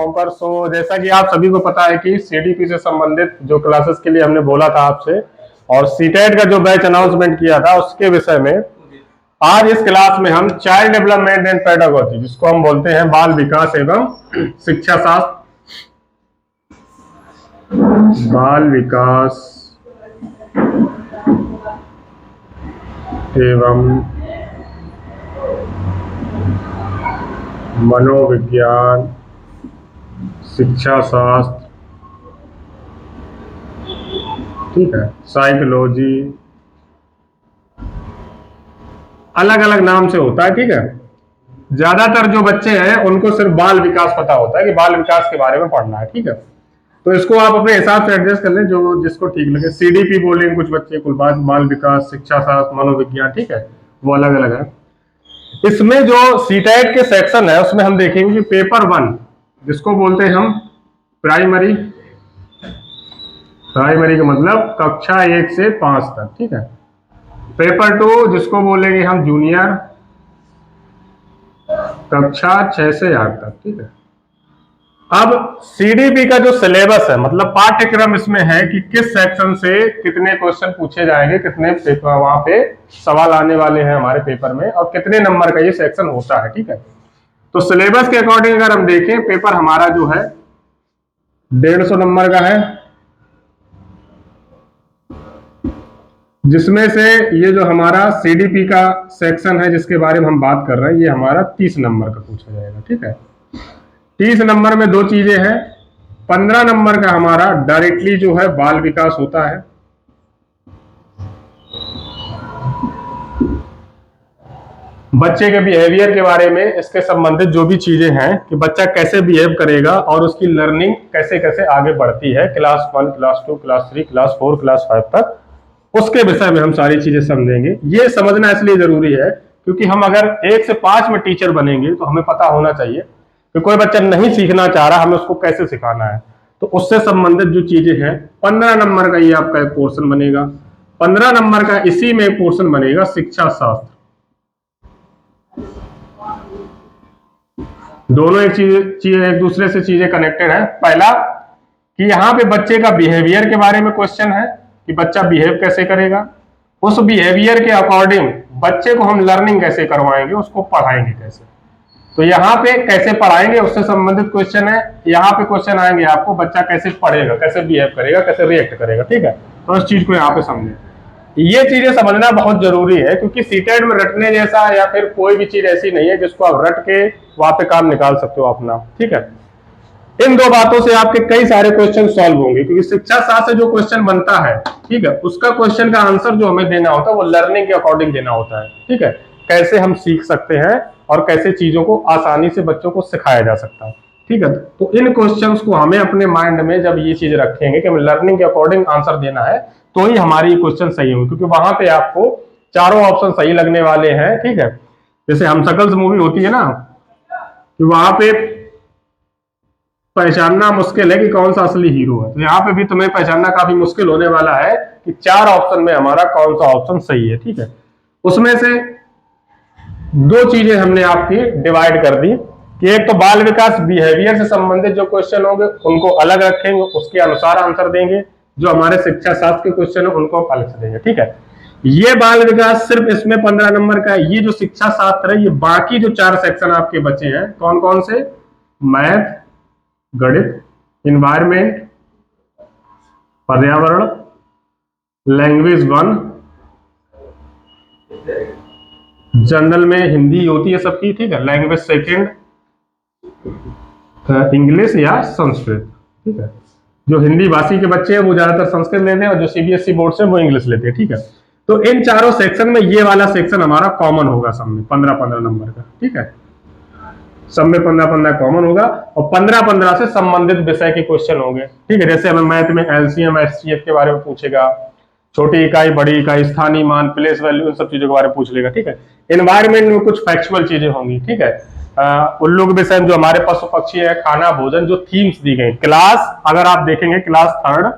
Platform पर। सो जैसा कि आप सभी को पता है कि सीडीपी से संबंधित जो क्लासेस के लिए हमने बोला था आपसे, और सीटेट का जो बैच अनाउंसमेंट किया था उसके विषय में आज इस क्लास में हम चाइल्ड डेवलपमेंट एंड पेडागोजी, जिसको हम बोलते हैं बाल विकास एवं शिक्षा शास्त्र, बाल विकास एवं मनोविज्ञान शिक्षा शास्त्र, ठीक है, साइकोलॉजी, अलग अलग नाम से होता है, ठीक है। ज्यादातर जो बच्चे हैं उनको सिर्फ बाल विकास पता होता है कि बाल विकास के बारे में पढ़ना है, ठीक है। तो इसको आप अपने हिसाब से एडजस्ट कर लें, जो जिसको ठीक लगे। सीडीपी बोलेंगे कुछ बच्चे, कुल बाल विकास शिक्षा शास्त्र मनोविज्ञान, ठीक है, वो अलग अलग है। इसमें जो सीटेट के सेक्शन है उसमें हम देखेंगे कि पेपर 1 जिसको बोलते हैं हम प्राइमरी का मतलब कक्षा 1 से 5 तक, ठीक है। पेपर 2 जिसको बोलेंगे हम जूनियर, कक्षा 6 से 8 तक, ठीक है। अब सीडीपी का जो सिलेबस है, मतलब पाठ्यक्रम इसमें है कि किस सेक्शन से कितने क्वेश्चन पूछे जाएंगे, कितने पेपर वहां पे सवाल आने वाले हैं हमारे पेपर में, और कितने नंबर का ये सेक्शन होता है, ठीक है। तो सिलेबस के अकॉर्डिंग अगर हम देखें, पेपर हमारा जो है 150 नंबर का है, जिसमें से ये जो हमारा सीडीपी का सेक्शन है जिसके बारे में हम बात कर रहे हैं, ये हमारा 30 नंबर का पूछा जाएगा, ठीक है। 30 नंबर में 2 चीजें हैं। 15 नंबर का हमारा डायरेक्टली जो है बाल विकास होता है, बच्चे के बिहेवियर के बारे में, इसके संबंधित जो भी चीजें हैं कि बच्चा कैसे बिहेव करेगा और उसकी लर्निंग कैसे कैसे आगे बढ़ती है class 1, class 2, class 3, class 4, class 5 तक, उसके विषय में हम सारी चीजें समझेंगे। ये समझना इसलिए जरूरी है क्योंकि हम अगर 1 से 5 में टीचर बनेंगे तो हमें पता होना चाहिए कि कोई बच्चा नहीं सीखना चाह रहा, हमें उसको कैसे सिखाना है। तो उससे संबंधित जो चीजें हैं, 15 नंबर का ये आपका एक पोर्शन बनेगा। 15 नंबर का इसी में एक पोर्शन बनेगा शिक्षा शास्त्र। दोनों एक दूसरे से चीजें कनेक्टेड है। पहला कि यहाँ पे बच्चे का बिहेवियर के बारे में क्वेश्चन है कि बच्चा बिहेव कैसे करेगा, उस बिहेवियर के अकॉर्डिंग बच्चे को हम लर्निंग कैसे करवाएंगे, उसको पढ़ाएंगे कैसे। तो यहाँ पे कैसे पढ़ाएंगे उससे संबंधित क्वेश्चन है। यहाँ पे क्वेश्चन आएंगे आपको बच्चा कैसे पढ़ेगा, कैसे बिहेव करेगा, कैसे रिएक्ट करेगा, ठीक है। तो इस चीज को यहाँ पे समझें। ये चीजें समझना बहुत जरूरी है क्योंकि सीटेट में रटने जैसा या फिर कोई भी चीज ऐसी नहीं है जिसको आप रट के वहां पे काम निकाल सकते हो अपना, ठीक है। इन 2 बातों से आपके कई सारे क्वेश्चन सॉल्व होंगे क्योंकि शिक्षा शास्त्र से जो क्वेश्चन बनता है, ठीक है, उसका क्वेश्चन का आंसर जो हमें देना होता है वो लर्निंग के अकॉर्डिंग देना होता है, ठीक है। कैसे हम सीख सकते हैं और कैसे चीजों को आसानी से बच्चों को सिखाया जा सकता है, ठीक है। तो इन क्वेश्चंस को हमें अपने माइंड में जब ये चीज रखेंगे कि हमें लर्निंग के अकॉर्डिंग आंसर देना है तो ही हमारी क्वेश्चन सही होंगे, क्योंकि वहां पे आपको चारों ऑप्शन सही लगने वाले हैं, ठीक है। जैसे हम शकल्स मूवी होती है ना, कि वहां पे पहचानना मुश्किल है कि कौन सा असली हीरो है, तो यहाँ पे भी तुम्हें पहचानना काफी मुश्किल होने वाला है कि 4 ऑप्शन में हमारा कौन सा ऑप्शन सही है, ठीक है। उसमें से 2 चीजें हमने आपकी डिवाइड कर दी कि एक तो बाल विकास बिहेवियर से संबंधित जो क्वेश्चन होंगे उनको अलग रखेंगे, उसके अनुसार आंसर देंगे। जो हमारे शिक्षा शास्त्र के क्वेश्चन है उनको अलग से देंगे, ठीक है। ये बाल विकास सिर्फ इसमें 15 नंबर का है। ये जो शिक्षा शास्त्र है, ये बाकी जो 4 सेक्शन आपके बचे हैं, कौन कौन से, मैथ, गणित, इन्वायरमेंट, पर्यावरण, लैंग्वेज 1, जनरल में हिंदी होती है सबकी, ठीक है, लैंग्वेज 2 इंग्लिश या संस्कृत, ठीक है। जो हिंदी भाषी के बच्चे हैं वो ज्यादातर संस्कृत लेते हैं और जो सीबीएसई बोर्ड से वो इंग्लिश लेते हैं, ठीक है। तो इन चारों सेक्शन में ये वाला सेक्शन हमारा कॉमन होगा सब में 15-15 नंबर का, ठीक है। सब में 15-15 कॉमन होगा और 15-15 से संबंधित विषय के क्वेश्चन होंगे, ठीक है। जैसे हमें मैथ में एलसीएम एचसीएफ के बारे में पूछेगा, छोटी इकाई, बड़ी इकाई, स्थानीय मान, प्लेस वैल्यू, इन सब चीजों के बारे में पूछ लेगा, ठीक है। एनवायरमेंट में कुछ फैक्चुअल चीजें होंगी, ठीक है। उल्लू के विषय में जो हमारे पशु पक्षी है, खाना भोजन, जो थीम्स दी गई क्लास, अगर आप देखेंगे क्लास 3rd,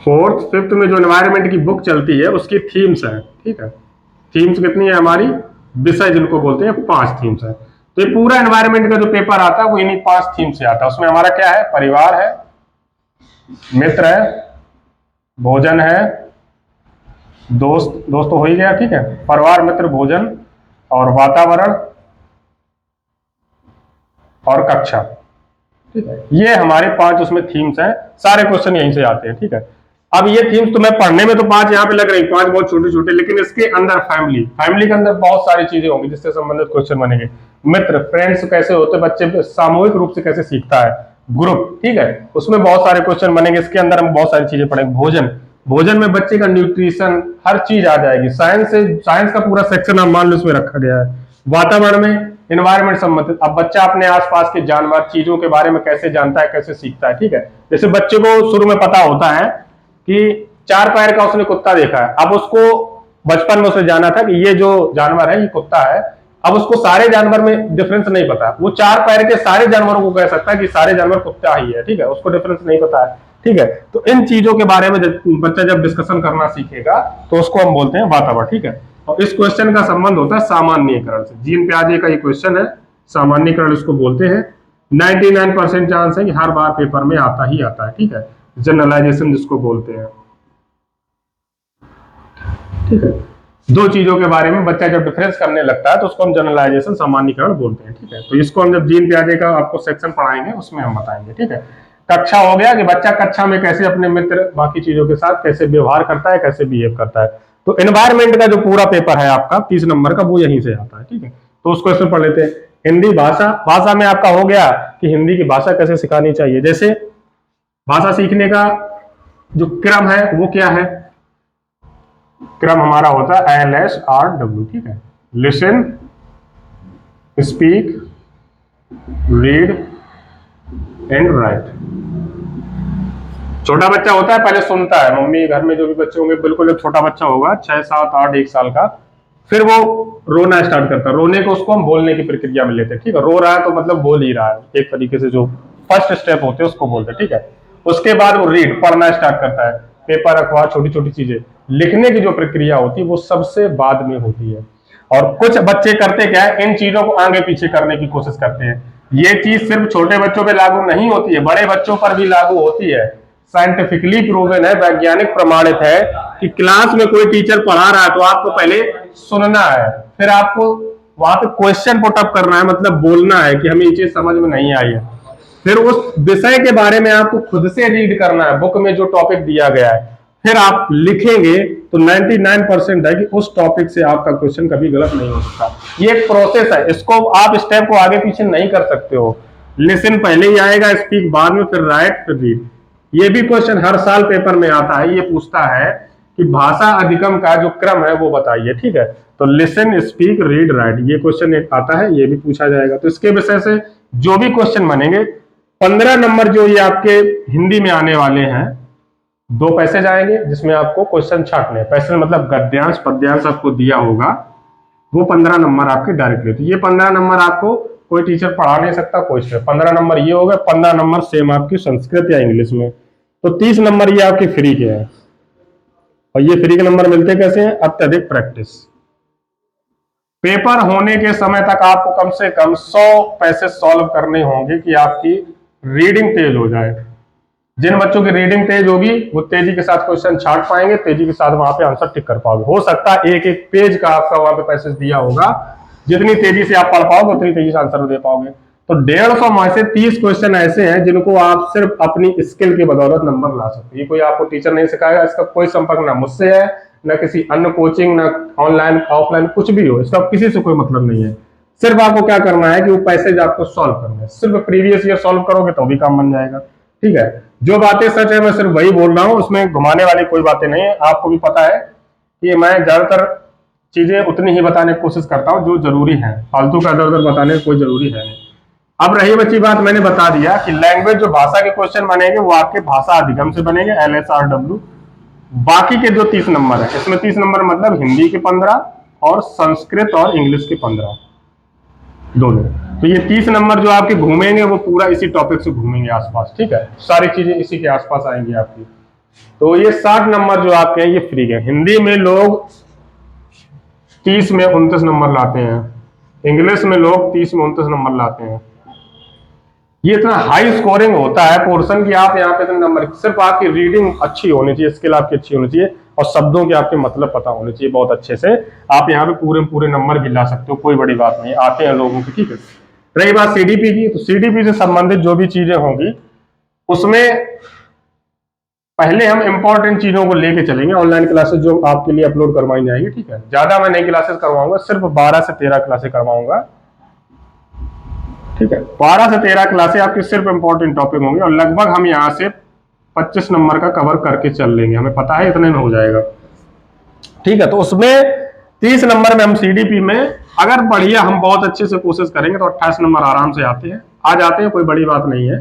4th, 5th में जो एनवायरमेंट की बुक चलती है उसकी थीम्स है, ठीक है। थीम्स कितनी है हमारी, विषय जिनको बोलते हैं 5 थीम्स है। तो ये पूरा एनवायरमेंट का जो पेपर आता है वो इन्हीं 5 थीम से आता है। उसमें हमारा क्या है, परिवार है, मित्र है, भोजन है, दोस्त तो हो ही गया, ठीक है, परिवार, मित्र, भोजन और वातावरण और कक्षा, ठीक है। ये हमारे 5 उसमें थीम्स हैं, सारे क्वेश्चन यहीं से आते हैं, ठीक है। अब ये थीम्स तुम्हें पढ़ने में तो 5 यहाँ पे लग रही, 5 बहुत छोटे छोटे, लेकिन इसके अंदर फैमिली के अंदर बहुत सारी चीजें होंगी जिससे संबंधित क्वेश्चन बनेंगे। मित्र, फ्रेंड्स कैसे होते हैं, बच्चे सामूहिक रूप से कैसे सीखता है, ग्रुप, ठीक है, उसमें बहुत सारे क्वेश्चन बनेंगे। इसके अंदर हम बहुत सारी चीजें पढ़ेंगे। भोजन में बच्चे का न्यूट्रिशन हर चीज आ जाएगी, साइंस का पूरा सेक्शन आप मान लो उसमें रखा गया है। वातावरण में एनवायरमेंट संबंधित, अब बच्चा अपने आसपास के जानवर चीजों के बारे में कैसे जानता है, कैसे सीखता है, ठीक है। जैसे बच्चे को शुरू में पता होता है कि 4 पैर का उसने कुत्ता देखा है, अब उसको बचपन में उसे जाना था कि ये जो जानवर है ये कुत्ता है। अब उसको सारे जानवर में डिफरेंस नहीं पता, वो 4 पैर के सारे जानवरों को कह सकता है कि सारे जानवर कुत्ता ही है, ठीक है, उसको डिफरेंस नहीं पता है, ठीक है। तो इन चीजों के बारे में बच्चा जब डिस्कशन करना सीखेगा तो उसको हम बोलते हैं वातावरण, ठीक है। और इस क्वेश्चन का संबंध होता है सामान्यीकरण से। जीन प्याजे का ये क्वेश्चन है, सामान्यीकरण इसको बोलते हैं। 99% चांस है कि हर बार पेपर में आता ही आता है, ठीक है। जनरलाइजेशन जिसको बोलते हैं, ठीक है। 2 चीजों के बारे में बच्चा जब डिफरेंस करने लगता है तो उसको हम जनरलाइजेशन, सामान्यीकरण बोलते हैं, ठीक है। तो इसको हम जब जीन प्याजे का आपको सेक्शन पढ़ाएंगे उसमें हम बताएंगे, ठीक है। कक्षा हो गया कि बच्चा कक्षा में कैसे अपने मित्र बाकी चीजों के साथ कैसे व्यवहार करता है, कैसे बिहेव करता है। तो एनवायरमेंट का जो पूरा पेपर है आपका 30 नंबर का वो यहीं से आता है, ठीक है। तो उसको इसमें पढ़ लेते हैं। हिंदी भाषा में आपका हो गया कि हिंदी की भाषा कैसे सिखानी चाहिए। जैसे भाषा सीखने का जो क्रम है वो क्या है, क्रम हमारा होता है LSRW, ठीक है। Listen, speak, read and right. छोटा बच्चा होता है पहले सुनता है, मम्मी घर में जो भी बच्चे होंगे, बिल्कुल एक छोटा बच्चा होगा 6, 7, 8, 1 साल का, फिर वो रोना स्टार्ट करता है। रोने को उसको हम बोलने की प्रक्रिया में लेते हैं, ठीक है। रो रहा है तो मतलब बोल ही रहा है, एक तरीके से जो फर्स्ट स्टेप होते हैं उसको बोलते हैं, ठीक है। उसके बाद वो रीड, पढ़ना स्टार्ट करता है, पेपर, अखबार, छोटी छोटी चीजें। लिखने की जो प्रक्रिया होती है वो सबसे बाद में होती है। और कुछ बच्चे करते क्या है, इन चीजों को आगे पीछे करने की कोशिश करते हैं। ये चीज सिर्फ छोटे बच्चों पे लागू नहीं होती है, बड़े बच्चों पर भी लागू होती है। साइंटिफिकली प्रूवन है, वैज्ञानिक प्रमाणित है कि क्लास में कोई टीचर पढ़ा रहा है तो आपको पहले सुनना है, फिर आपको वहां पे क्वेश्चन पुट अप करना है, मतलब बोलना है कि हमें ये चीज समझ में नहीं आई है। फिर उस विषय के बारे में आपको खुद से रीड करना है, बुक में जो टॉपिक दिया गया है, फिर आप लिखेंगे तो 99% है कि उस टॉपिक से आपका क्वेश्चन कभी गलत नहीं हो सकता। ये एक प्रोसेस है, इसको आप स्टेप को आगे पीछे नहीं कर सकते हो। लिसन पहले ही आएगा, स्पीक बाद में, फिर राइट, फिर रीड। ये भी क्वेश्चन हर साल पेपर में आता है, ये पूछता है कि भाषा अधिगम का जो क्रम है वो बताइए, ठीक है। तो लिसन, स्पीक, रीड, राइट, ये क्वेश्चन एक आता है, ये भी पूछा जाएगा। तो इसके विषय से जो भी क्वेश्चन बनेंगे, 15 नंबर जो ये आपके हिंदी में आने वाले हैं, 2 पैसेज आएंगे जिसमें आपको क्वेश्चन छांटने, पैसेज मतलब गद्यांश पद्यांश आपको दिया होगा, वो 15 नंबर आपके डायरेक्टली। तो ये 15 नंबर आपको कोई टीचर पढ़ा नहीं सकता, कोई से 15 नंबर ये हो गए, 15 नंबर सेम आपकी संस्कृत या इंग्लिश में। तो 30 नंबर ये आपके फ्री के हैं। और ये फ्री के नंबर मिलते कैसे हैं, अत्यधिक प्रैक्टिस। पेपर होने के समय तक आपको कम से कम 100 पैसेज सॉल्व करने होंगे कि आपकी रीडिंग तेज हो जाए। जिन बच्चों की रीडिंग तेज होगी वो तेजी के साथ क्वेश्चन छांट पाएंगे, तेजी के साथ वहां पे आंसर टिक कर पाओगे। हो सकता है एक एक पेज का आपका वहां पे पैसेज दिया होगा, जितनी तेजी से आप पढ़ पाओगे उतनी तेजी से आंसर दे पाओगे। तो 150 में से 30 क्वेश्चन ऐसे हैं जिनको आप सिर्फ अपनी स्किल की बदौलत नंबर ला सकते हैं। ये कोई आपको टीचर नहीं सिखाएगा, इसका कोई संपर्क ना मुझसे है, ना किसी अन्य कोचिंग, ना ऑनलाइन ऑफलाइन कुछ भी हो, इसका किसी से कोई मतलब नहीं है। सिर्फ आपको क्या करना है कि वो पैसेज आपको सॉल्व करना है, सिर्फ प्रीवियस ईयर सॉल्व करोगे तो भी काम बन जाएगा, ठीक है। जो बातें सच है मैं सिर्फ वही बोल रहा हूं, उसमें घुमाने वाली कोई बातें नहीं है। आपको भी पता है कि मैं ज्यादातर चीजें उतनी ही बताने की कोशिश करता हूं जो जरूरी है, फालतू का इधर उधर बताने की कोई जरूरी है नहीं। अब रही बची बात, मैंने बता दिया कि लैंग्वेज जो भाषा के क्वेश्चन बनेंगे वो आपके भाषा अधिगम से बनेंगे, LSRW। बाकी के जो 30 नंबर है, इसमें 30 नंबर मतलब हिंदी के 15 और संस्कृत और इंग्लिश के 15 दोनों। तो ये 30 नंबर जो आपके घूमेंगे वो पूरा इसी टॉपिक से घूमेंगे आसपास, ठीक है, सारी चीजें इसी के आसपास आएंगी आपकी। तो ये 60 नंबर जो आपके हैं ये फ्री है। हिंदी में लोग 30 में 29 नंबर लाते हैं, इंग्लिश में लोग 30 में 29 नंबर लाते हैं। ये इतना हाई स्कोरिंग होता है पोर्शन की, आप यहाँ पे इतने नंबर, सिर्फ आपकी रीडिंग अच्छी होनी चाहिए, स्किल आपकी अच्छी होनी चाहिए और शब्दों के आपके मतलब पता होने चाहिए बहुत अच्छे से, आप यहाँ पे पूरे पूरे नंबर भी ला सकते हो, कोई बड़ी बात नहीं, आते हैं लोगों की। ठीक है, रही बात सीडीपी की, तो सीडीपी से संबंधित जो भी चीजें होंगी उसमें पहले हम इंपॉर्टेंट चीजों को लेके चलेंगे। ऑनलाइन क्लासेस जो आपके लिए अपलोड करवाई जाएंगी, ठीक है, ज्यादा मैं नई क्लासेस करवाऊंगा, सिर्फ 12 से 13 क्लासेस करवाऊंगा। ठीक है, 12 से 13 क्लासेस आपके सिर्फ इंपॉर्टेंट टॉपिक होंगे और लगभग हम यहाँ से 25 नंबर का कवर करके चल लेंगे, हमें पता है इतने में हो जाएगा। ठीक है, तो उसमें 30 नंबर में हम सीडीपी में अगर बढ़िया हम बहुत अच्छे से कोशिश करेंगे तो 28 नंबर आराम से आते हैं, आ जाते हैं, कोई बड़ी बात नहीं है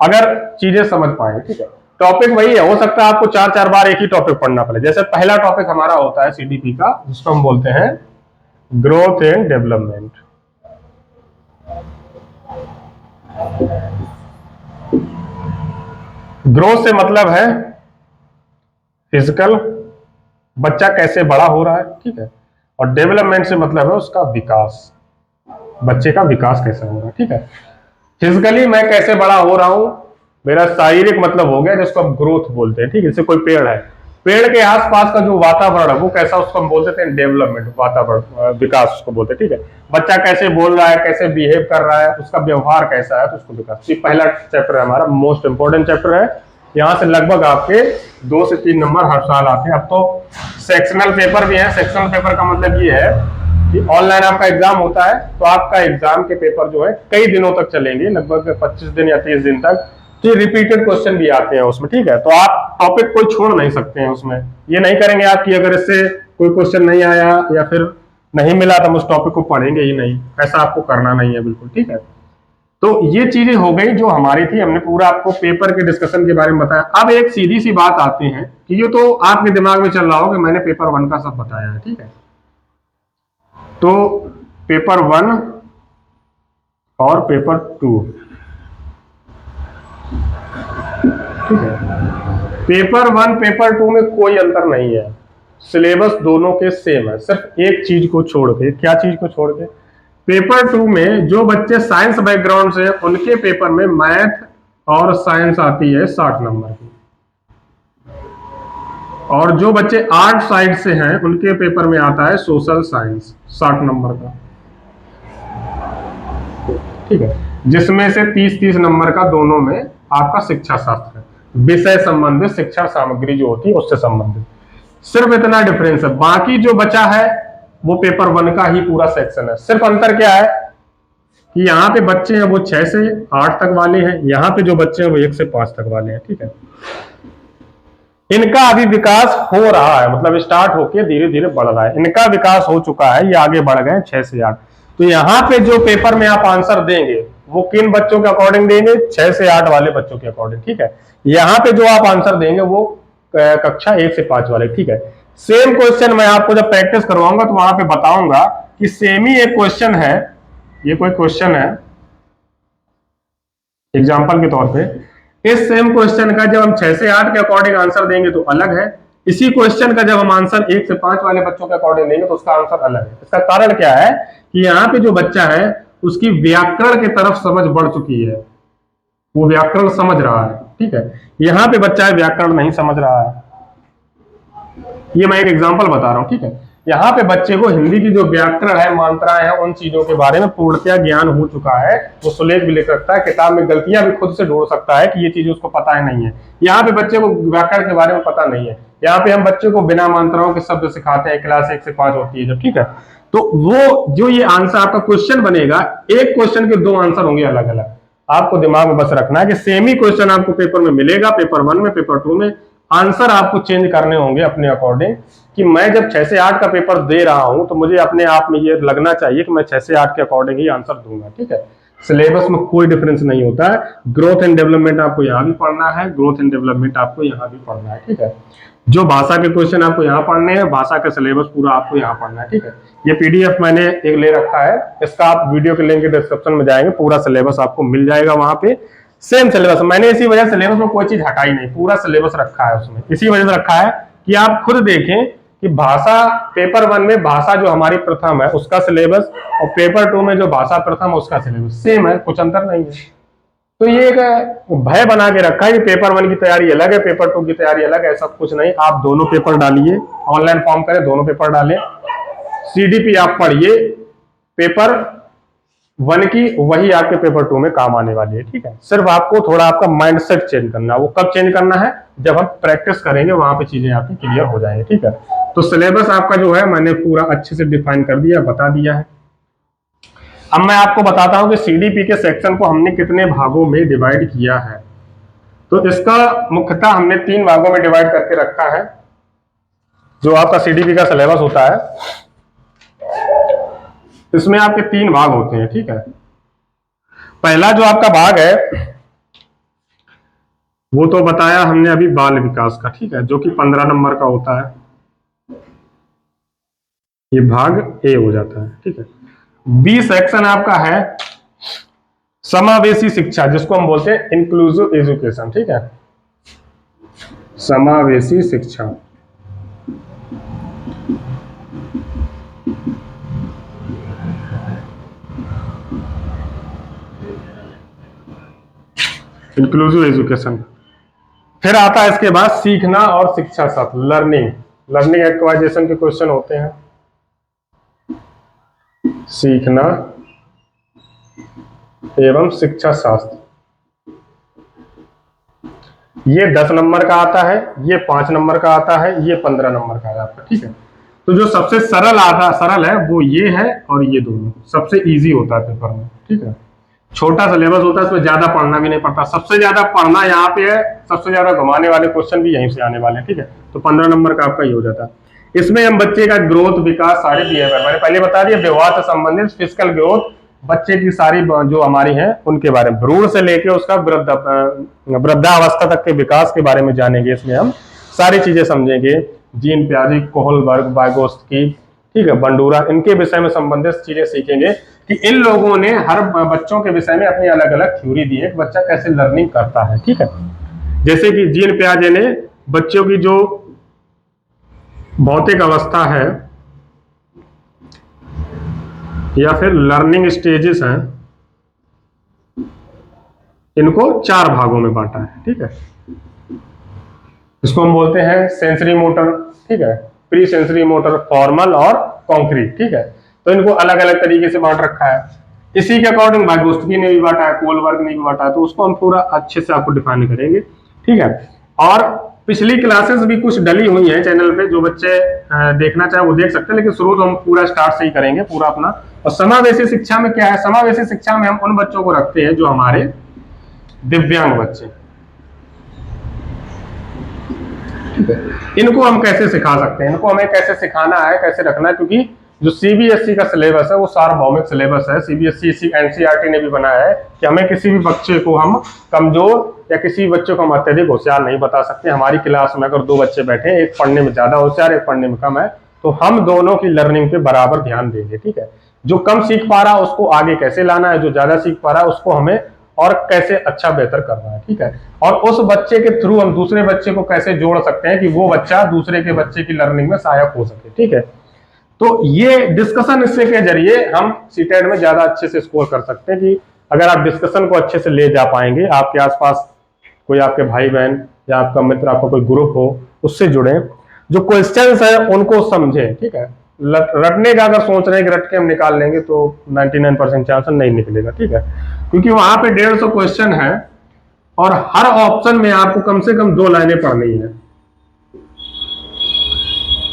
अगर चीजें समझ पाएंगे। ठीक है, टॉपिक वही है, हो सकता है आपको 4-4 बार एक ही टॉपिक पढ़ना पड़े। जैसे पहला टॉपिक हमारा होता है सीडीपी का, जिसको हम बोलते हैं ग्रोथ एंड डेवलपमेंट। ग्रोथ से मतलब है फिजिकल, बच्चा कैसे बड़ा हो रहा है। ठीक है, और डेवलपमेंट से मतलब है उसका विकास, बच्चे का विकास कैसे हो रहा है। ठीक है, फिजिकली मैं कैसे बड़ा हो रहा हूं, मेरा शारीरिक मतलब हो गया जिसको हम ग्रोथ बोलते हैं। ठीक है, जैसे कोई पेड़ है, पेड़ के आसपास का जो वातावरण है वो कैसा, उसको हम बोलते हैं डेवलपमेंट, वातावरण विकास उसको बोलते हैं। ठीक है, बच्चा कैसे बोल रहा है, कैसे बिहेव कर रहा है, उसका व्यवहार कैसा है, तो उसको विकास। ये पहला चैप्टर है हमारा, मोस्ट इंपोर्टेंट चैप्टर है। यहाँ से लगभग आपके 2 से 3 नंबर हर साल आते हैं। अब तो सेक्शनल पेपर भी है। सेक्शनल पेपर का मतलब ये है कि ऑनलाइन आपका एग्जाम होता है तो आपका एग्जाम के पेपर जो है कई दिनों तक चलेंगे, लगभग 25 दिन या 30 दिन तक। तो रिपीटेड क्वेश्चन भी आते हैं उसमें। ठीक है, तो आप टॉपिक कोई छोड़ नहीं सकते हैं उसमें, ये नहीं करेंगे आप कि अगर इससे कोई क्वेश्चन नहीं आया या फिर नहीं मिला तो हम उस टॉपिक को पढ़ेंगे ही नहीं, ऐसा आपको करना नहीं है बिल्कुल। ठीक है, तो ये चीजें हो गई जो हमारी थी, हमने पूरा आपको पेपर के डिस्कशन के बारे में बताया। अब एक सीधी सी बात आती है कि ये तो आपके दिमाग में चल रहा हो कि मैंने पेपर 1 का सब बताया है। ठीक है, तो पेपर 1 और पेपर 2, ठीक है, पेपर 1 पेपर 2 में कोई अंतर नहीं है, सिलेबस दोनों के सेम है, सिर्फ एक चीज को छोड़ के। क्या चीज को छोड़ के? पेपर 2 में जो बच्चे साइंस बैकग्राउंड से उनके पेपर में मैथ और साइंस आती है 60 नंबर की, और जो बच्चे आर्ट साइड से हैं उनके पेपर में आता है सोशल साइंस 60 नंबर का। ठीक है, जिसमें से 30-30 नंबर का दोनों में आपका शिक्षा शास्त्र है, विषय संबंधित शिक्षा सामग्री जो होती है उससे संबंधित, सिर्फ इतना डिफरेंस है। बाकी जो बचा है वो पेपर 1 का ही पूरा सेक्शन है। सिर्फ अंतर क्या है कि यहाँ पे बच्चे हैं वो 6 से 8 तक वाले हैं, यहाँ पे जो बच्चे हैं वो 1 से 5 तक वाले हैं। ठीक है, इनका अभी विकास हो रहा है, मतलब स्टार्ट होके धीरे धीरे बढ़ रहा है, इनका विकास हो चुका है, ये आगे बढ़ गए 6 से 8। तो यहाँ पे जो पेपर में आप आंसर देंगे वो किन बच्चों के अकॉर्डिंग देंगे? 6 से 8 वाले बच्चों के अकॉर्डिंग। ठीक है, यहाँ पे जो आप आंसर देंगे वो कक्षा 1 से 5 वाले। ठीक है, सेम क्वेश्चन मैं आपको जब प्रैक्टिस करवाऊंगा तो वहां पे बताऊंगा कि सेम ही एक क्वेश्चन है, ये कोई क्वेश्चन है एग्जाम्पल के तौर पे, इस सेम क्वेश्चन का जब हम 6 से 8 के अकॉर्डिंग आंसर देंगे तो अलग है, इसी क्वेश्चन का जब हम आंसर 1 से 5 वाले बच्चों के अकॉर्डिंग देंगे तो उसका आंसर अलग है। इसका कारण क्या है कि यहाँ पे जो बच्चा है उसकी व्याकरण की तरफ समझ बढ़ चुकी है, वो व्याकरण समझ रहा है। ठीक है, यहाँ पे बच्चा है व्याकरण नहीं समझ रहा है, ये मैं एक एग्जांपल बता रहा हूँ। ठीक है, यहाँ पे बच्चे को हिंदी की जो व्याकरण है, मात्राएं हैं, उन चीजों के बारे में पूर्णतया ज्ञान हो चुका है, वो सुलेख भी लिख सकता है, किताब में गलतियां भी खुद से ढूंढ सकता है कि ये चीज उसको पता है नहीं है। यहाँ पे बच्चे को व्याकरण के बारे में पता नहीं है, यहाँ पे हम बच्चे को बिना मात्राओं के शब्द सिखाते हैं, क्लास 1 से 5 होती है जब। ठीक है, तो वो जो ये आंसर आपका क्वेश्चन बनेगा, एक क्वेश्चन के 2 आंसर होंगे अलग अलग। आपको दिमाग में बस रखना है कि सेम ही क्वेश्चन आपको पेपर में मिलेगा, पेपर 1 में, पेपर 2 में, आंसर आपको चेंज करने होंगे अपने अकॉर्डिंग, कि मैं जब 6 से 8 का पेपर दे रहा हूं तो मुझे अपने आप में ये लगना चाहिए कि मैं 6 से 8 के अकॉर्डिंग ही आंसर दूंगा। ठीक है, सिलेबस में कोई डिफरेंस नहीं होता है। ग्रोथ एंड डेवलपमेंट आपको यहाँ भी पढ़ना है, ग्रोथ एंड डेवलपमेंट आपको यहाँ भी पढ़ना है। ठीक है, जो भाषा के क्वेश्चन आपको यहाँ पढ़ने हैं, भाषा का सिलेबस पूरा आपको यहाँ पढ़ना है। ठीक है, ये पीडीएफ मैंने एक ले रखा है, इसका आप वीडियो के लिंक डिस्क्रिप्शन में जाएंगे, पूरा सिलेबस आपको मिल जाएगा वहां पे, सेम सिलेबस। मैंने इसी वजह सिलेबस में कोई चीज हटाई नहीं, पूरा सिलेबस रखा है उसमें, इसी वजह से रखा है कि आप खुद देखें कि भाषा पेपर 1 में भाषा जो हमारी प्रथम है उसका सिलेबस और पेपर 2 में जो भाषा प्रथम उसका सिलेबस सेम है, कुछ अंतर नहीं है। तो ये एक भय बना के रखा है कि पेपर 1 की तैयारी अलग है, पेपर 2 की तैयारी अलग है, ऐसा कुछ नहीं। आप दोनों पेपर डालिए, ऑनलाइन फॉर्म करें, दोनों पेपर डालें, सीडीपी आप पढ़िए, पेपर 1 की वही आपके पेपर 2 में काम आने वाली है, ठीक है। सिर्फ आपको थोड़ा आपका माइंडसेट चेंज करना है। वो कब चेंज करना है? जब हम प्रैक्टिस करेंगे, वहां पे चीजें आपकी क्लियर हो जाएंगी, ठीक है। तो सिलेबस आपका जो है मैंने पूरा अच्छे से डिफाइन कर दिया, बता दिया है। अब मैं आपको बताता हूं कि सीडीपी के सेक्शन को हमने कितने भागों में डिवाइड किया है। तो इसका मुख्यतः हमने 3 भागों में डिवाइड करके रखा है। जो आपका सीडीपी का सिलेबस होता है इसमें आपके 3 भाग होते हैं, ठीक है। पहला जो आपका भाग है वो तो बताया हमने अभी बाल विकास का, ठीक है, जो कि 15 नंबर का होता है। ये भाग ए हो जाता है, ठीक है। बी सेक्शन आपका है समावेशी शिक्षा, जिसको हम बोलते हैं इंक्लूसिव एजुकेशन, ठीक है, समावेशी शिक्षा। Inclusive education. फिर आता है इसके बाद सीखना और शिक्षा शास्त्र, लर्निंग। लर्निंग एक्वाइजेशन के क्वेश्चन होते हैं, सीखना एवं शिक्षा शास्त्र। ये 10 नंबर का आता है, ये 5 नंबर का आता है, ये 15 नंबर का आता है, ठीक है। तो जो सबसे सरल है वो ये है, और ये दोनों सबसे इजी होता है पेपर में, ठीक है। छोटा सिलेबस होता है, इसमें ज्यादा पढ़ना भी नहीं पड़ता। सबसे ज्यादा पढ़ना यहाँ पे है, सबसे ज्यादा घुमाने वाले क्वेश्चन भी यहीं से आने वाले हैं, ठीक है। तो 15 नंबर का आपका ये हो जाता है। इसमें हम बच्चे का ग्रोथ, विकास, सारे बिहेवियर, मैंने पहले बता दिया, व्यवहार से संबंधित फिजिकल ग्रोथ, बच्चे की सारी जो हमारी है उनके बारे में, भ्रूण से लेके उसका वृद्धावस्था तक के विकास के बारे में जानेंगे। इसमें हम सारी चीजें समझेंगे, जीन पियाजे, कोहलबर्ग, वाइगोत्स्की, ठीक है, बंडूरा, इनके विषय में संबंधित चीजें सीखेंगे कि इन लोगों ने हर बच्चों के विषय में अपनी अलग अलग थ्योरी दी है कि बच्चा कैसे लर्निंग करता है, ठीक है। जैसे कि जीन पियाजे ने बच्चों की जो भौतिक अवस्था है या फिर लर्निंग स्टेजेस हैं, इनको 4 भागों में बांटा है, ठीक है। इसको हम बोलते हैं सेंसरी मोटर, ठीक है, प्री सेंसरी मोटर, फॉर्मल और कॉन्क्रीट, ठीक है। तो इनको अलग अलग तरीके से बांट रखा है। इसी के अकॉर्डिंग वाइगोत्स्की ने भी बांटा है, कोहलबर्ग ने भी बांटा है, तो उसको हम पूरा अच्छे से आपको डिफाइन करेंगे, ठीक है। और पिछली क्लासेस भी कुछ डली हुई हैं चैनल पे, जो बच्चे देखना चाहे वो देख सकते हैं, लेकिन शुरू तो हम पूरा स्टार्ट से ही करेंगे पूरा अपना। और समावेशी शिक्षा में क्या है? समावेशी शिक्षा में हम उन बच्चों को रखते हैं जो हमारे दिव्यांग बच्चे, ठीक है। इनको हम कैसे सिखा सकते हैं, इनको हमें कैसे सिखाना है, कैसे रखना है, क्योंकि जो सीबीएसई का सिलेबस है वो सार्वभौमिक सिलेबस है। सीबीएसई एनसीईआरटी ने भी बनाया है कि हमें किसी भी बच्चे को हम कमजोर या किसी बच्चे को हम अत्यधिक होशियार नहीं बता सकते। हमारी क्लास में अगर 2 बच्चे बैठे हैं, एक पढ़ने में ज्यादा होशियार, एक पढ़ने में कम है, तो हम दोनों की लर्निंग पे बराबर ध्यान देंगे, ठीक है। जो कम सीख पा रहा है उसको आगे कैसे लाना है, जो ज्यादा सीख पा रहा है उसको हमें और कैसे अच्छा बेहतर करना है, ठीक है। और उस बच्चे के थ्रू हम दूसरे बच्चे को कैसे जोड़ सकते हैं कि वो बच्चा दूसरे के बच्चे की लर्निंग में सहायक हो सके, ठीक है। तो ये डिस्कशन इससे के जरिए हम सीटेट में ज्यादा अच्छे से स्कोर कर सकते हैं कि अगर आप डिस्कशन को अच्छे से ले जा पाएंगे, आपके आसपास कोई आपके भाई बहन या आपका मित्र, आपका कोई ग्रुप हो, उससे जुड़े, जो क्वेश्चंस है उनको समझे, ठीक है। रटने का अगर सोच रहे हैं कि रट के हम निकाल लेंगे तो 99% चांस नहीं निकलेगा, ठीक है, क्योंकि वहां पे 150 क्वेश्चन है और हर ऑप्शन में आपको कम से कम 2 लाइनें पढ़नी है।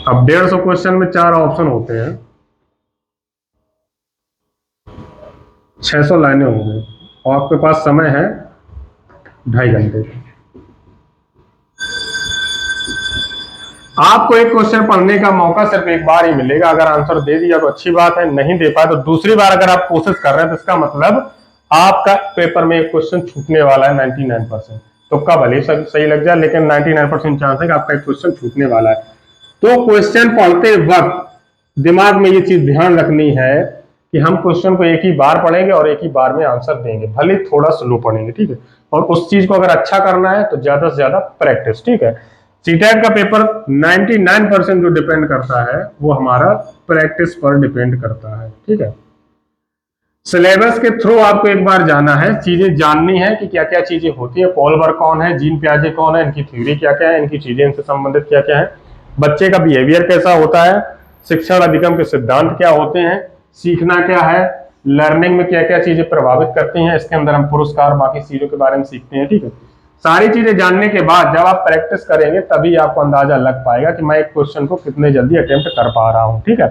अब 150 क्वेश्चन में 4 ऑप्शन होते हैं, 600 लाइनें हो गई और आपके पास समय है 2.5 घंटे। आपको एक क्वेश्चन पढ़ने का मौका सिर्फ एक बार ही मिलेगा। अगर आंसर दे दिया तो अच्छी बात है, नहीं दे पाए तो दूसरी बार अगर आप कोशिश कर रहे हैं तो इसका मतलब आपका पेपर में एक क्वेश्चन छूटने वाला है 99%। तुक्का भले सही लग जाए, लेकिन 99% चांस है कि आपका एक क्वेश्चन छूटने वाला है। तो क्वेश्चन पढ़ते वक्त दिमाग में ये चीज ध्यान रखनी है कि हम क्वेश्चन को एक ही बार पढ़ेंगे और एक ही बार में आंसर देंगे, भले थोड़ा स्लो पढ़ेंगे, ठीक है। और उस चीज को अगर अच्छा करना है तो ज्यादा से ज्यादा प्रैक्टिस, ठीक है। सीटेट का पेपर 99% जो डिपेंड करता है वो हमारा प्रैक्टिस पर डिपेंड करता है, ठीक है। सिलेबस के थ्रू आपको एक बार जाना है, चीजें जाननी है कि क्या क्या चीजें होती है, पॉलवर कौन है, जीन पियाजे कौन है, इनकी थ्योरी क्या क्या है, इनकी चीजें इनसे संबंधित क्या क्या है, बच्चे का बिहेवियर कैसा होता है, शिक्षण अधिगम के सिद्धांत क्या होते हैं, सीखना क्या है, लर्निंग में क्या क्या चीजें प्रभावित करती हैं, इसके अंदर हम पुरस्कार बाकी चीजों के बारे में सीखते हैं, ठीक है। सारी चीजें जानने के बाद जब आप प्रैक्टिस करेंगे तभी आपको अंदाजा लग पाएगा कि मैं एक क्वेश्चन को कितने जल्दी अटेम्प्ट कर पा रहा हूं, ठीक है।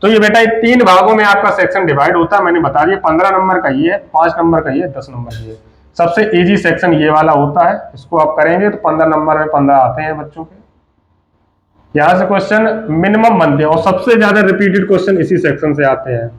तो ये बेटा 3 भागों में आपका सेक्शन डिवाइड होता है, मैंने बता दिया 15 नंबर का ये है, 5 नंबर का ये, 10 नंबर ये। सबसे इजी सेक्शन ये वाला होता है, इसको आप करेंगे तो 15 नंबर में 15 आते हैं बच्चों के। यहां से क्वेश्चन मिनिमम बनते हैं और सबसे ज्यादा रिपीटेड क्वेश्चन इसी सेक्शन से आते हैं।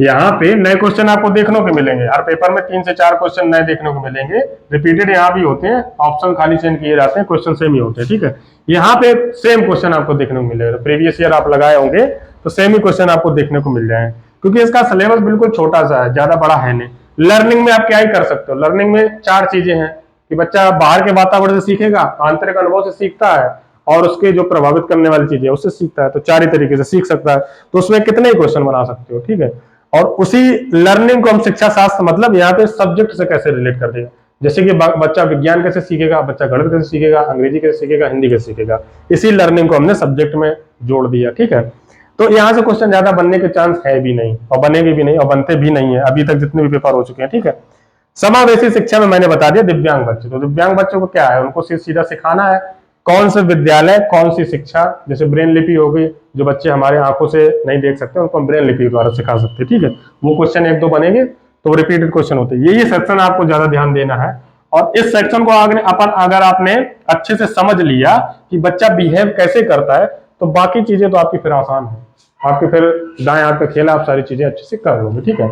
यहाँ पे नए क्वेश्चन आपको देखने को मिलेंगे, हर पेपर में 3 से 4 क्वेश्चन नए देखने को मिलेंगे, रिपीटेड यहाँ भी होते हैं, ऑप्शन खाली चेंज किए जाते हैं, क्वेश्चन सेम ही होते हैं, ठीक है। यहाँ पे सेम क्वेश्चन आपको देखने को मिलेगा, प्रीवियस ईयर आप लगाए होंगे तो सेम ही क्वेश्चन आपको देखने को मिल जाए, क्योंकि इसका सिलेबस बिल्कुल छोटा सा है, ज्यादा बड़ा है नहीं। लर्निंग में आप क्या ही कर सकते हो, लर्निंग में 4 चीजें हैं कि बच्चा बाहर के वातावरण से सीखेगा, आंतरिक अनुभव से सीखता है और उसके जो प्रभावित करने वाली चीजें उससे सीखता है, तो 4 ही तरीके से सीख सकता है। तो उसमें कितने ही क्वेश्चन बना सकते हो, ठीक है। और उसी लर्निंग को हम शिक्षा शास्त्र मतलब यहाँ पे सब्जेक्ट से कैसे रिलेट कर देगा, जैसे कि बच्चा विज्ञान कैसे सीखेगा, बच्चा गणित कैसे सीखेगा, अंग्रेजी कैसे सीखेगा, हिंदी कैसे सीखेगा, इसी लर्निंग को हमने सब्जेक्ट में जोड़ दिया, ठीक है। तो यहाँ से क्वेश्चन ज्यादा बनने के चांस है भी नहीं और बनेंगे भी नहीं और बनते भी नहीं है अभी तक जितने भी पेपर हो चुके हैं, ठीक है। समावेशी शिक्षा में मैंने बता दिया दिव्यांग बच्चे, तो दिव्यांग बच्चों को क्या है, उनको सीधा सिखाना है कौन से विद्यालय कौन सी शिक्षा, जैसे ब्रेन लिपि हो गई, जो बच्चे हमारे आंखों से नहीं देख सकते उनको हम ब्रेन लिपि द्वारा सिखा सकते हैं, ठीक है। वो क्वेश्चन 1-2 बनेंगे तो रिपीटेड क्वेश्चन होते हैं, ये सेक्शन आपको ज्यादा ध्यान देना है। और इस सेक्शन को अगर आपने अच्छे से समझ लिया कि बच्चा बिहेव कैसे करता है तो बाकी चीजें तो आपकी फिर आसान है, आपके फिर दाएं हाथ का खेल, आप सारी चीजें अच्छे से कर लोगे, ठीक है।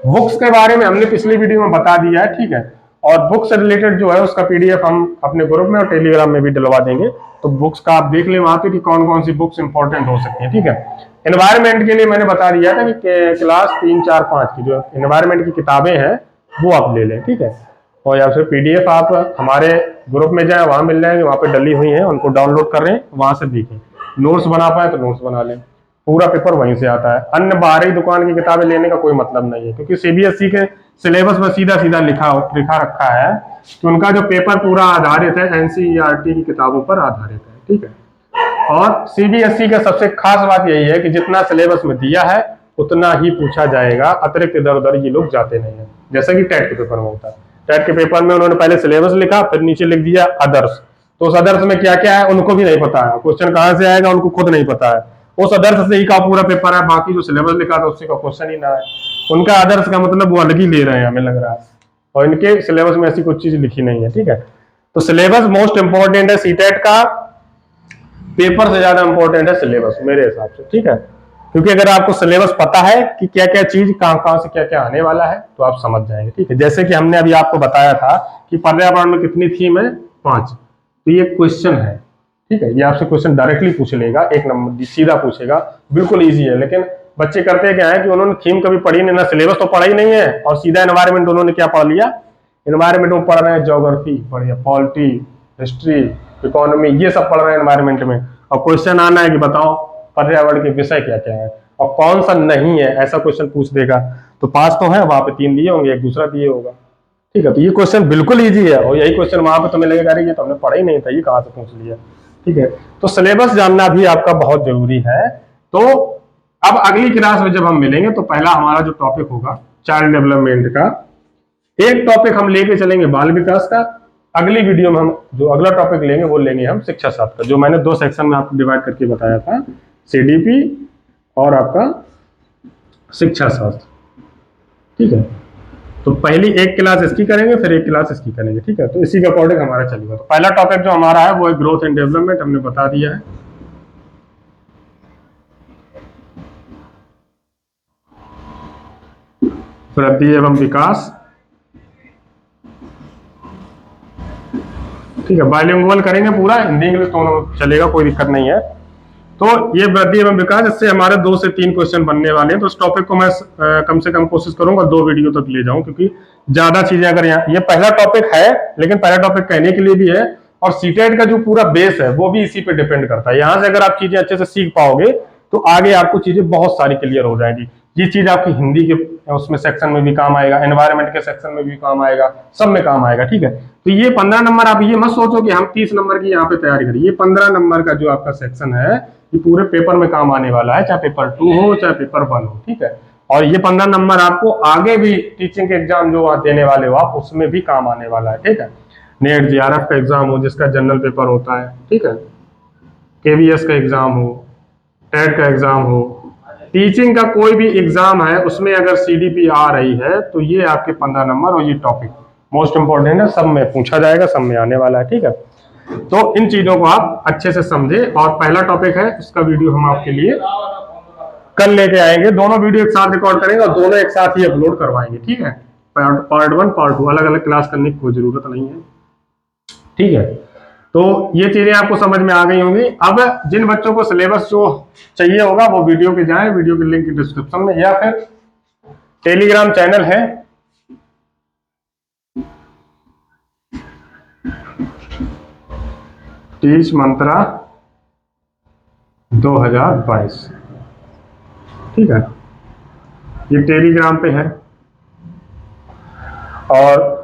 बुक्स के बारे में हमने पिछली वीडियो में बता दिया है, ठीक है। और बुक्स से रिलेटेड जो है उसका पीडीएफ हम अपने ग्रुप में और टेलीग्राम में भी डलवा देंगे, तो बुक्स का आप देख लें वहां पे कि कौन कौन सी बुक्स इंपॉर्टेंट हो सकती है, ठीक है। एनवायरमेंट के लिए मैंने बता दिया था कि क्लास 3, 4, 5 की जो एनवायरमेंट की किताबें हैं वो आप ले लें, ठीक है। और या फिर पीडीएफ आप हमारे ग्रुप में जाए, वहां मिल जाएंगे, वहां पे डली हुई है, उनको डाउनलोड कर रहे हैं, वहां से देखें, नोट्स बना पाए तो नोट्स बना लें, पूरा पेपर वहीं से आता है। अन्य बाहरी दुकान की किताबें लेने का कोई मतलब नहीं है, क्योंकि सीबीएसई के सिलेबस में सीधा सीधा लिखा रखा है कि उनका जो पेपर पूरा आधारित है एनसीईआरटी की किताबों पर आधारित है, ठीक है। और सीबीएसई का सबसे खास बात यही है कि जितना सिलेबस में दिया है उतना ही पूछा जाएगा, अतिरिक्त इधर उधर ये लोग जाते नहीं है, जैसा कि टेट के पेपर में होता है। टेट के पेपर में उन्होंने पहले सिलेबस लिखा, फिर नीचे लिख दिया अदर्स, तो उस अदर्स में क्या क्या है उनको भी नहीं पता है, क्वेश्चन कहां से आएगा उनको खुद नहीं पता है, उस अदर्स से ही का पूरा पेपर है, बाकी जो सिलेबस लिखा था उससे का क्वेश्चन ही ना है, उनका अदर्स का मतलब वो अलग ही ले रहे हैं हमें लग रहा है, और इनके सिलेबस में ऐसी कुछ चीज लिखी नहीं है, ठीक है। तो सिलेबस मोस्ट इंपॉर्टेंट है, सीटेट का पेपर से ज्यादा इंपॉर्टेंट है सिलेबस मेरे हिसाब से, ठीक है। क्योंकि अगर आपको सिलेबस पता है कि क्या क्या चीज कहां से क्या क्या आने वाला है तो आप समझ जाएंगे, ठीक है। जैसे कि हमने अभी आपको बताया था कि पर्यावरण में कितनी थीम है, 5, तो ये क्वेश्चन है, ठीक है। ये आपसे क्वेश्चन डायरेक्टली पूछ लेगा, 1 नंबर सीधा पूछेगा, बिल्कुल ईजी है। लेकिन बच्चे करते क्या है कि उन्होंने थीम कभी पढ़ी नहीं, ना सिलेबस तो पढ़ा ही नहीं है, और सीधा एनवायरमेंट उन्होंने क्या पढ़ लिया, एनवायरमेंट में पढ़ रहे हैं ज्योग्राफी पढ़िए, पॉलिटी, हिस्ट्री, इकोनॉमी, ये सब पढ़ रहे हैं एनवायरमेंट में, और क्वेश्चन आना है कि बताओ पर्यावरण के विषय क्या क्या है और कौन सा नहीं है, ऐसा क्वेश्चन पूछ देगा, तो पास तो है, वहां पे 3 दिए होंगे, एक दूसरा दिए होगा, ठीक है। तो ये क्वेश्चन बिल्कुल ईजी है, और यही क्वेश्चन वहां पे तुम्हें लगेगा ये तो हमने पढ़ा ही नहीं था, ये कहां से पूछ लिया, ठीक है। तो सिलेबस जानना भी आपका बहुत जरूरी है। तो अब अगली क्लास में जब हम मिलेंगे तो पहला हमारा जो टॉपिक होगा चाइल्ड डेवलपमेंट का, एक टॉपिक हम लेके चलेंगे बाल विकास का, अगली वीडियो में हम जो अगला टॉपिक लेंगे वो लेंगे हम शिक्षा शास्त्र का, जो मैंने 2 सेक्शन में आपको डिवाइड करके बताया था, सीडीपी और आपका शिक्षा शास्त्र, ठीक है। तो पहली एक क्लास इसकी करेंगे, फिर एक क्लास इसकी करेंगे, ठीक है। तो इसी के अकॉर्डिंग हमारा चलेगा। तो पहला टॉपिक जो हमारा है वो है ग्रोथ एंड डेवलपमेंट, हमने बता दिया है। वृद्धि एवं विकास, ठीक है। बाइलिंगुअल करेंगे पूरा, हिंदी इंग्लिश दोनों चलेगा, कोई दिक्कत नहीं है। तो ये वृद्धि एवं विकास, इससे हमारे 2 से 3 क्वेश्चन बनने वाले हैं। तो इस टॉपिक को मैं कम से कम कोशिश करूंगा 2 वीडियो तक ले जाऊं, क्योंकि ज्यादा चीजें अगर यहाँ, ये पहला टॉपिक है लेकिन पहला टॉपिक कहने के लिए भी है, और सीटेट का जो पूरा बेस है वो भी इसी पे डिपेंड करता है। यहां से अगर आप चीजें अच्छे से सीख पाओगे तो आगे आपको चीजें बहुत सारी क्लियर हो जाएगी। ये चीज आपकी हिंदी के उसमें सेक्शन में भी काम आएगा, एनवायरमेंट के सेक्शन में भी काम आएगा, सब में काम आएगा, ठीक है। तो ये 15 नंबर, आप ये मत सोचो कि हम 30 नंबर की यहाँ पे तैयारी करें। ये 15 नंबर का जो आपका सेक्शन है ये पूरे पेपर में काम आने वाला है, चाहे पेपर 2 हो चाहे पेपर 1 हो, ठीक है। और ये 15 नंबर आपको आगे भी टीचिंग के एग्जाम जो आप देने वाले हो आप उसमें भी काम आने वाला है, ठीक है। नेट जीआरएफ का एग्जाम हो जिसका जनरल पेपर होता है, ठीक है, केवीएस का एग्जाम हो, टेट का एग्जाम हो, टीचिंग का कोई भी एग्जाम है उसमें अगर सीडीपी आ रही है तो ये आपके 15 नंबर और ये टॉपिक मोस्ट इंपॉर्टेंट है, सब में पूछा जाएगा, सब में आने वाला है, ठीक है। तो इन चीजों को आप अच्छे से समझे। और पहला टॉपिक है उसका वीडियो हम आपके लिए कल लेके आएंगे, दोनों वीडियो एक साथ रिकॉर्ड करेंगे और दोनों एक साथ ही अपलोड करवाएंगे, ठीक है। पार्ट 1 पार्ट 2 अलग अलग क्लास करने की कोई जरूरत नहीं है, ठीक है। तो ये चीजें आपको समझ में आ गई होंगी। अब जिन बच्चों को सिलेबस जो चाहिए होगा वो वीडियो के जाएं, वीडियो की लिंक डिस्क्रिप्शन में, या फिर टेलीग्राम चैनल है टीच मंत्रा 2022, ठीक है, ये टेलीग्राम पे है। और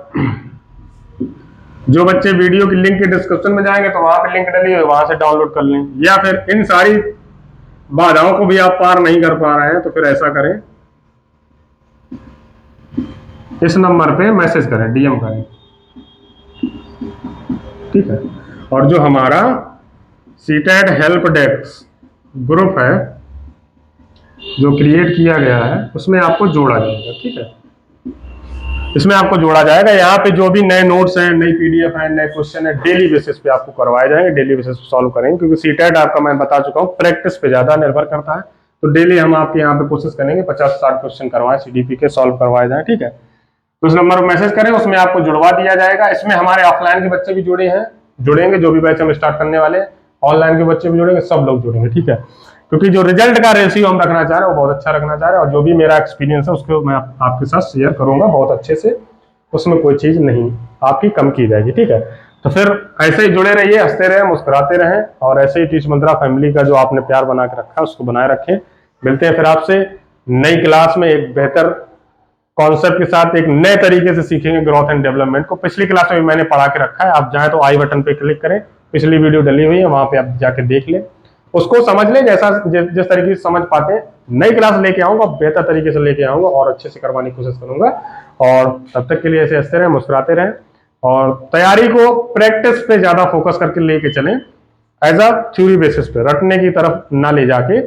जो बच्चे वीडियो की लिंक के डिस्क्रिप्शन में जाएंगे तो वहां पे लिंक डली है, वहां से डाउनलोड कर लें। या फिर इन सारी बाधाओं को भी आप पार नहीं कर पा रहे हैं तो फिर ऐसा करें, इस नंबर पे मैसेज करें, डीएम करें, ठीक है। और जो हमारा सीटेट हेल्प डेस्क ग्रुप है जो क्रिएट किया गया है उसमें आपको जोड़ा जाएगा, ठीक है, इसमें आपको जोड़ा जाएगा। यहाँ पे जो भी नए नोट्स हैं, नई पीडीएफ है, नए क्वेश्चन है, डेली बेसिस पे आपको करवाए जाएंगे, डेली बेसिस पे सॉल्व करेंगे, क्योंकि सीटेट आपका मैं बता चुका हूँ प्रैक्टिस पे ज्यादा निर्भर करता है। तो डेली हम आपके यहाँ पे कोशिश करेंगे 50-60 क्वेश्चन करवाएं, सीडीपी के सॉल्व करवाए जाए, ठीक है। तो उस नंबर पर मैसेज करें, उसमें आपको जुड़वा दिया जाएगा। इसमें हमारे ऑफलाइन के बच्चे भी जुड़ेंगे, जो भी बैच हम स्टार्ट करने वाले, ऑनलाइन के बच्चे भी जुड़ेंगे, सब लोग जुड़ेंगे, ठीक है। क्योंकि जो रिजल्ट का रेशियो हम रखना चाह रहे हैं वो बहुत अच्छा रखना चाह रहे हैं, और जो भी मेरा एक्सपीरियंस है उसको मैं आपके साथ शेयर करूंगा बहुत अच्छे से, उसमें कोई चीज नहीं आपकी कम की जाएगी, ठीक है। तो फिर ऐसे ही जुड़े रहिए, हंसते रहें, मुस्कुराते रहें, और ऐसे ही टीच मंत्रा फैमिली का जो आपने प्यार बना के रखा है उसको बनाए रखें। मिलते हैं फिर आपसे नई क्लास में एक बेहतर कॉन्सेप्ट के साथ, एक नए तरीके से सीखेंगे ग्रोथ एंड डेवलपमेंट को। पिछली क्लास में भी मैंने पढ़ा के रखा है, आप जाएं तो आई बटन पे क्लिक करें, पिछली वीडियो डली हुई है, वहां पे आप जाके देख लें, उसको समझ लें, जैसा जिस तरीके से समझ पाते हैं। नई क्लास लेके आऊंगा, बेहतर तरीके से लेके आऊंगा और अच्छे से करवाने की कोशिश करूंगा। और तब तक के लिए ऐसे हंसते रहें, मुस्कुराते रहें, और तैयारी को प्रैक्टिस पे ज्यादा फोकस करके लेके चलें, एज अ थ्योरी बेसिस पे, रटने की तरफ ना ले जाके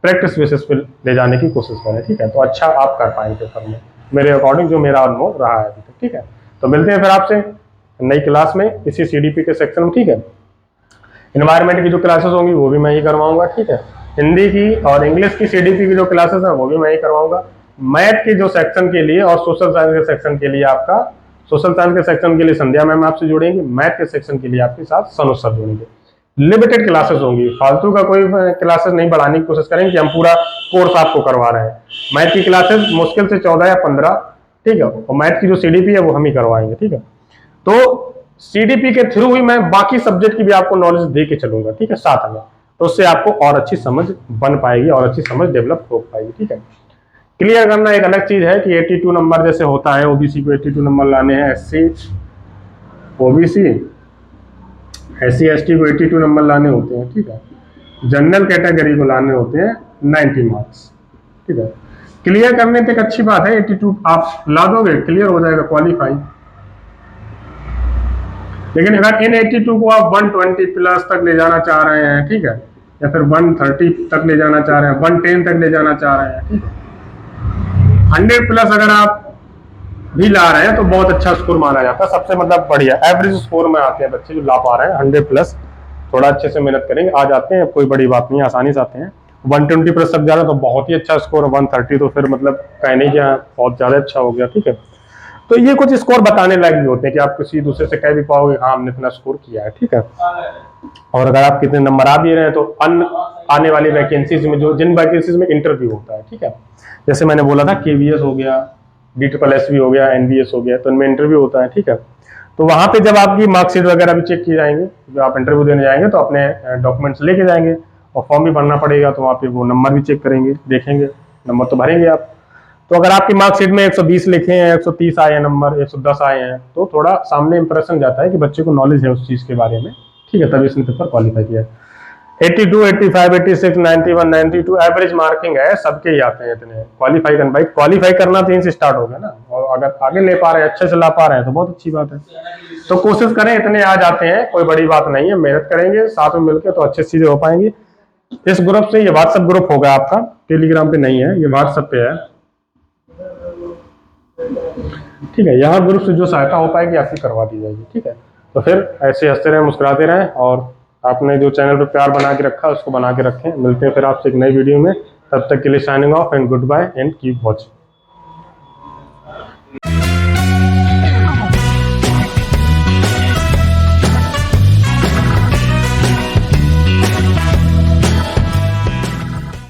प्रैक्टिस बेसिस पे ले जाने की कोशिश करें, ठीक है। तो अच्छा आप कर पाएंगे पेपर में, मेरे अकॉर्डिंग जो मेरा अनुभव रहा है अभी तक, ठीक है। तो मिलते हैं फिर आपसे नई क्लास में इसी सीडीपी के सेक्शन में, ठीक है। एनवायरमेंट की जो क्लासेस होंगी वो भी मैं ही करवाऊंगा, ठीक है। हिंदी की और इंग्लिश की सीडीपी की जो क्लासेस हैं वो भी मैं ही करवाऊंगा। मैथ के जो सेक्शन के लिए और सोशल साइंस के सेक्शन के लिए आपका, सोशल साइंस के सेक्शन के लिए संध्या मैम आपसे जुड़ेंगे, मैथ के सेक्शन के लिए आपके साथ सनोज सर जुड़ेंगे। लिमिटेड क्लासेस होंगी, फालतू का कोई क्लासेस नहीं बढ़ाने की कोशिश करेंगे कि हम पूरा कोर्स आपको करवा रहे हैं। मैथ की क्लासेस मुश्किल से 14 या 15, ठीक है, और मैथ की जो सीडीपी है वो हम ही करवाएंगे, ठीक है। तो सीडीपी के थ्रू ही मैं बाकी सब्जेक्ट की भी आपको नॉलेज दे के चलूंगा, ठीक है, साथ में, तो उससे आपको और अच्छी समझ बन पाएगी और अच्छी समझ डेवलप हो पाएगी, ठीक है। क्लियर करना एक अलग चीज है कि 82 नंबर जैसे होता है, ओबीसी को 82 नंबर लाने हैं, ओबीसी SC ST को 82 नंबर लाने होते हैं, ठीक है। जनरल कैटेगरी को लाने होते हैं 90 मार्क्स, ठीक है। क्लियर करने पे एक अच्छी बात है, 82 आप ला दोगे, क्लियर हो जाएगा, क्वालिफाई। लेकिन अगर इन 82 को आप 120 प्लस तक ले जाना चाह रहे हैं, ठीक है, या फिर 130 तक ले जाना चाह रहे हैं, 110 तक ले जाना चाह रहे हैं, ठीक है, 100 प्लस अगर आप भी ला रहे हैं तो बहुत अच्छा स्कोर माना जाता है, सबसे मतलब बढ़िया एवरेज स्कोर में आते हैं बच्चे जो ला पा रहे हैं 100 प्लस। थोड़ा अच्छे से मेहनत करेंगे आ जाते हैं, कोई बड़ी बात नहीं, आसानी से आते हैं। 120 प्लस तक जा रहे हैं तो बहुत ही अच्छा स्कोर, 130 तो फिर मतलब कहने क्या बहुत ज्यादा अच्छा हो गया, ठीक है। तो ये कुछ स्कोर बताने लायक भी होते हैं कि आप किसी दूसरे से कह भी पाओगे हाँ हमने इतना स्कोर किया है, ठीक है। और अगर आप कितने नंबर आ भी रहे हैं तो आने वाली वैकेंसीज में, जो जिन वैकेंसीज में इंटरव्यू होता है, ठीक है, जैसे मैंने बोला था KVS हो गया, DSSS भी हो गया, NVS हो गया, तो इनमें इंटरव्यू होता है, ठीक है। तो वहां पे जब आपकी मार्कशीट वगैरह भी चेक की जाएंगे, जब आप इंटरव्यू देने जाएंगे तो अपने डॉक्यूमेंट्स लेके जाएंगे और फॉर्म भी भरना पड़ेगा, तो वहाँ पे वो नंबर भी चेक करेंगे, देखेंगे, नंबर तो भरेंगे आप। तो अगर आपकी मार्कशीट में 120 लिखे हैं, 130 आए हैं नंबर, 110 आए हैं, तो थोड़ा सामने इंप्रेशन जाता है कि बच्चे को नॉलेज है उस चीज के बारे में, ठीक है, तभी इसने पेपर क्वालिफाई किया। 82, 85, 86, 91, 92 एवरेज मार्किंग है, सबके ही आते हैं इतने। क्वालिफाई करना, भाई क्वालिफाई करना तो इनसे स्टार्ट हो गया ना, और अगर आगे ले पा रहे हैं, अच्छे से ला पा रहे हैं तो बहुत अच्छी बात है। तो कोशिश करें, इतने आ जाते हैं, कोई बड़ी बात नहीं है, मेहनत करेंगे साथ में मिलकर तो अच्छी चीजें हो पाएंगी। इस ग्रुप से, ये व्हाट्सएप ग्रुप होगा आपका, टेलीग्राम पे नहीं है, ये व्हाट्सएप पे है, ठीक है। यहाँ ग्रुप से जो सहायता हो पाएगी आपकी करवा दी जाएगी, ठीक है। तो फिर ऐसे हंसते रहें, मुस्कुराते रहें, और आपने जो चैनल पे प्यार बना के रखा उसको बना के रखें। मिलते हैं फिर आपसे एक नई वीडियो में, तब तक के लिए signing off and goodbye and keep watching.